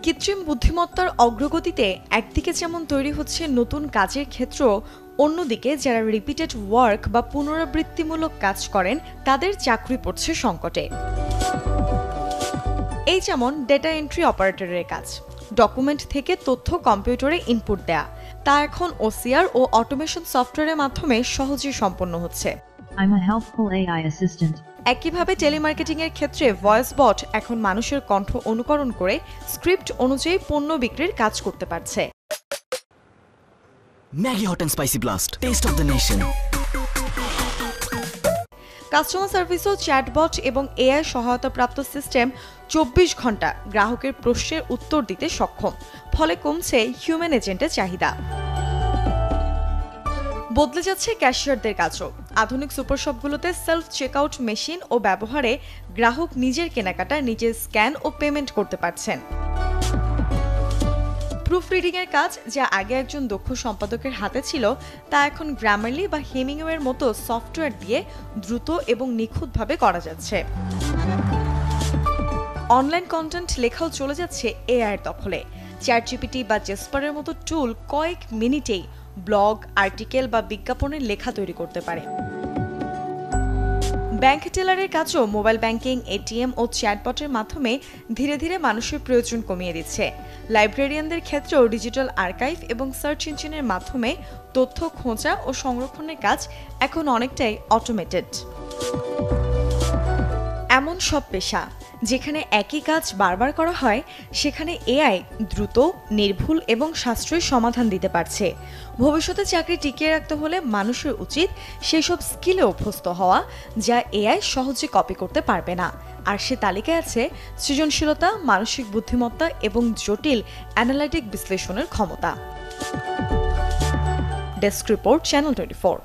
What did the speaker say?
কৃত্রিম বুদ্ধিমত্তার অগ্রগতিতে একদিকে যেমন তৈরি হচ্ছে নতুন কাজের ক্ষেত্র, অন্যদিকে যারা রিপিটেড ওয়ার্ক বা পুনরাবৃত্তিমূলক কাজ করেন তাদের চাকরি পড়ছে সংকটে। এই যেমন ডেটা এন্ট্রি অপারেটরের কাজ, ডকুমেন্ট থেকে তথ্য কম্পিউটারে ইনপুট দেয়া, তা এখন ওসিআর ও অটোমেশন সফটওয়্যারের মাধ্যমে সহজেই সম্পন্ন হচ্ছে। I'm a helpful AI assistant. একইভাবে টেলিমার্কেটিং এর ক্ষেত্রে ভয়েস বট এখন মানুষের কণ্ঠ অনুকরণ করে স্ক্রিপ্ট অনুযায়ী পণ্য বিক্রির কাজ করতে পারছে। Maggi Hot and Spicy Blast, Taste of the Nation. Customer সার্ভিসও চ্যাটবট এবং এআই সহায়তাপ্রাপ্ত সিস্টেম 24 ঘন্টা গ্রাহকের প্রশ্নের উত্তর দিতে সক্ষম, ফলে কমছে হিউম্যান এজেন্টের চাহিদা। বদলে যাচ্ছে ক্যাশিয়ারদের কাজও। আধুনিক সুপারশপগুলোতে সেলফ চেকআউট মেশিন ও ব্যবহারে গ্রাহক নিজের কেনাকাটা নিজে স্ক্যান ও পেমেন্ট করতে পারছেন। প্রুফ রিডিংয়ের কাজ, যা আগে একজন দক্ষ সম্পাদকের হাতে ছিল, তা এখন গ্রামারলি বা হেমিংওয়ের মতো সফটওয়্যার দিয়ে দ্রুত এবং নিখুঁতভাবে করা যাচ্ছে। অনলাইন কন্টেন্ট লেখাও চলে যাচ্ছে এআইয়ের দখলে। চ্যাটজিপিটি বা জেসপারের মতো টুল কয়েক মিনিটেই ব্লগ, আর্টিকেল বা বিজ্ঞাপনের লেখা তৈরি করতে পারে। ব্যাংক টেলারের কাজও মোবাইল ব্যাংকিং, এটিএম ও চ্যাটবটের মাধ্যমে ধীরে ধীরে মানুষের প্রয়োজন কমিয়ে দিচ্ছে। লাইব্রেরিয়ানদের ক্ষেত্রেও ডিজিটাল আর্কাইভ এবং সার্চ ইঞ্জিনের মাধ্যমে তথ্য খোঁজা ও সংরক্ষণের কাজ এখন অনেকটাই অটোমেটেড। এমন সব পেশা যেখানে একই কাজ বারবার করা হয়, সেখানে এআই দ্রুত, নির্ভুল এবং সাশ্রয়ী সমাধান দিতে পারছে। ভবিষ্যতে চাকরি টিকিয়ে রাখতে হলে মানুষের উচিত সেসব স্কিলে অভ্যস্ত হওয়া যা এআই সহজে কপি করতে পারবে না। আর সে তালিকায় আছে সৃজনশীলতা, মানসিক বুদ্ধিমত্তা এবং জটিল অ্যানালাইটিক বিশ্লেষণের ক্ষমতা। Desk report, channel 24।